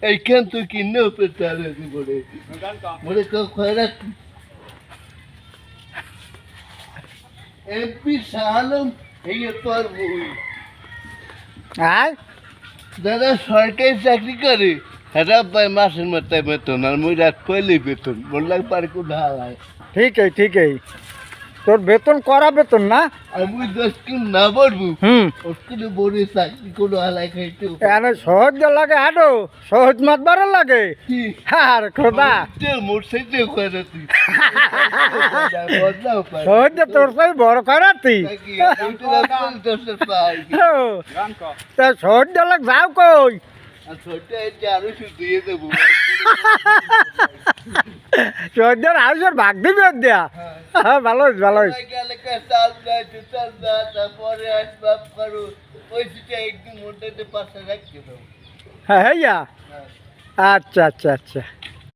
এইখান তুই কিনেও পেতে হবে বলে বলে তো খয়রা এমপি শাহালম এই তোর বই আর যারা সরকারি চাকরি করে এরা পায় মাসের মাথায় বেতন আর মুই রাত পয়লেই বেতন বললাম পারে কোথায় ঠিকই তোর বেতন করা বেতন না আর মুই 10 কিলো না বলবো ওখানে বড় চাকরি কোনো হালাই খাইতে এনে সহজ লাগে আডো সহজ মাতবার লাগে আর খোদা মোটরসাইকেল করে তুই বদলাও পাই সহজ তোর সাই বড় করাতি তা সহজ লাগ যাও কই আর ছোটটা এসে আরো শুধু দিয়ে দেবো সহজ আউসের ভাগ দিবি দিয়া ভালো হয়েছে গেলে চাল দেয় চাল দেয় তারপরে আসবাব করো ওই সিটে একদিন মোটাতে পাশে রাখতে দেবো হ্যাঁ আচ্ছা